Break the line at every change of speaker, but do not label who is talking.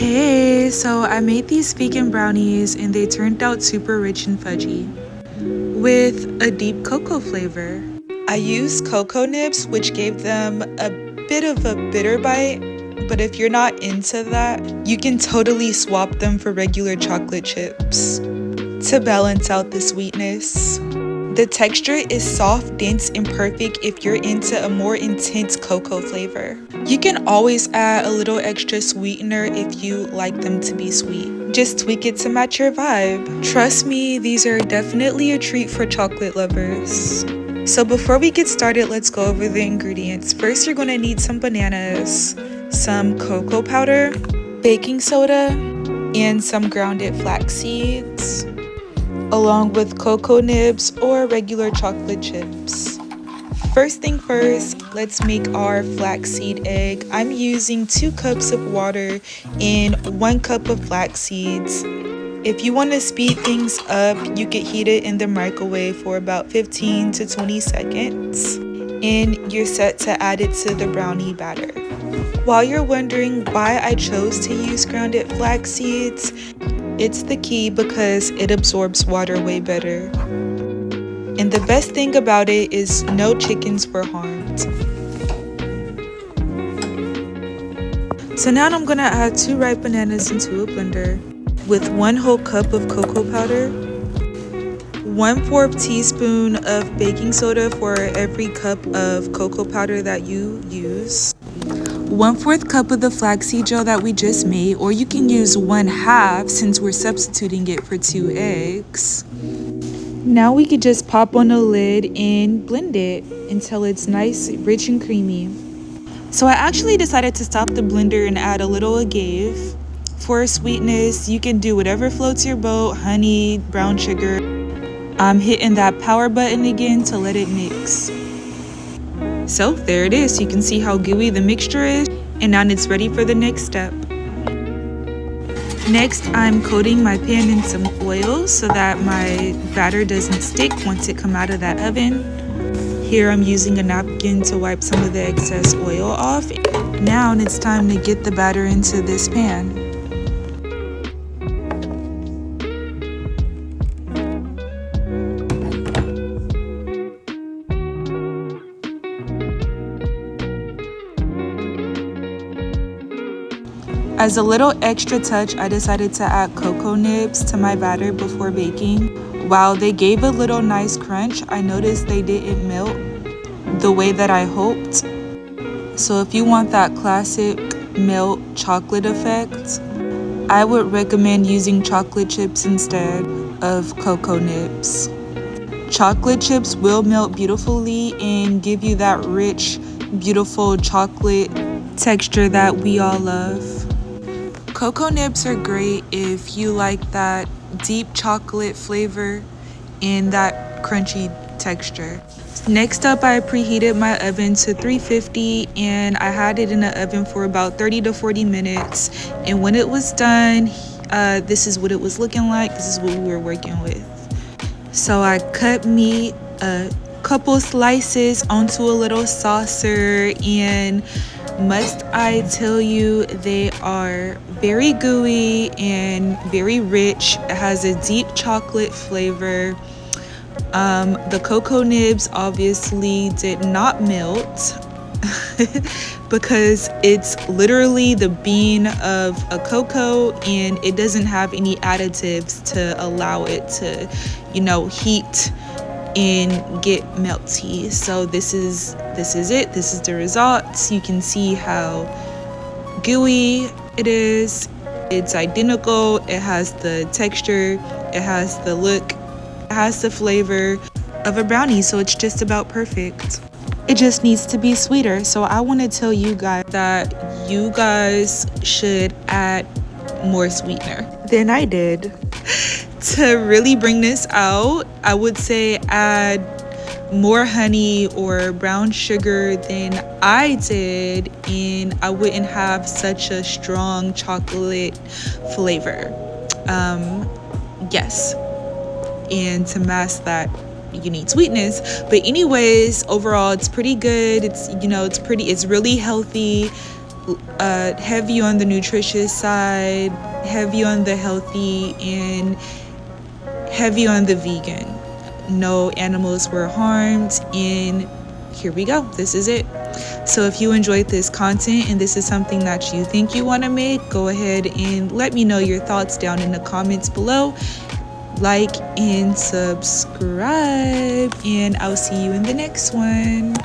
Hey, so I made these vegan brownies and they turned out super rich and fudgy with a deep cocoa flavor. I used cocoa nibs, which gave them a bit of a bitter bite, but if you're not into that, you can totally swap them for regular chocolate chips to balance out the sweetness. The texture is soft, dense, and perfect if you're into a more intense cocoa flavor. You can always add a little extra sweetener if you like them to be sweet. Just tweak it to match your vibe. Trust me, these are definitely a treat for chocolate lovers. So before we get started, let's go over the ingredients. First, you're gonna need some bananas, some cocoa powder, baking soda, and some grounded flax seeds, along with cocoa nibs or regular chocolate chips. First thing first, let's make our flaxseed egg. I'm using 2 cups of water and 1 cup of flax seeds. If you want to speed things up, you could heat it in the microwave for about 15 to 20 seconds. And you're set to add it to the brownie batter. While you're wondering why I chose to use grounded flax seeds, it's the key because it absorbs water way better. And the best thing about it is no chickens were harmed. So now I'm gonna add 2 ripe bananas into a blender with 1 whole cup of cocoa powder, 1/4 teaspoon of baking soda for every cup of cocoa powder that you use, 1/4 cup of the flaxseed gel that we just made, or you can use 1/2 since we're substituting it for 2 eggs. Now we could just pop on the lid and blend it until it's nice, rich, and creamy. So I actually decided to stop the blender and add a little agave. For sweetness, you can do whatever floats your boat, honey, brown sugar. I'm hitting that power button again to let it mix. So there it is. You can see how gooey the mixture is, and now it's ready for the next step. Next, I'm coating my pan in some oil so that my batter doesn't stick once it comes out of that oven. Here I'm using a napkin to wipe some of the excess oil off. Now it's time to get the batter into this pan. As a little extra touch, I decided to add cocoa nibs to my batter before baking. While they gave a little nice crunch, I noticed they didn't melt the way that I hoped. So if you want that classic melt chocolate effect, I would recommend using chocolate chips instead of cocoa nibs. Chocolate chips will melt beautifully and give you that rich, beautiful chocolate texture that we all love. Cocoa nibs are great if you like that deep chocolate flavor and that crunchy texture. Next up, I preheated my oven to 350 and I had it in the oven for about 30 to 40 minutes. And when it was done, this is what it was looking like. This is what we were working with. So I cut me a couple slices onto a little saucer, and must I tell you, they are very gooey and very rich. It has a deep chocolate flavor. The cocoa nibs obviously did not melt because it's literally the bean of a cocoa and it doesn't have any additives to allow it to, heat and get melty. So this is it. This is the results. You can see how gooey it is. It's identical. It has the texture, it has the look, it has the flavor of a brownie, so it's just about perfect. It just needs to be sweeter. So I want to tell you guys that you guys should add more sweetener than I did. To really bring this out, I would say add more honey or brown sugar than I did, and I wouldn't have such a strong chocolate flavor. Yes, and to mask that, you need sweetness. But anyways, overall it's pretty good. It's it's really healthy. heavy on the nutritious side, heavy on the healthy, and heavy on the vegan. No animals were harmed, and here we go. This is it. So if you enjoyed this content and this is something that you think you want to make, go ahead and let me know your thoughts down in the comments below. Like and subscribe, and I'll see you in the next one.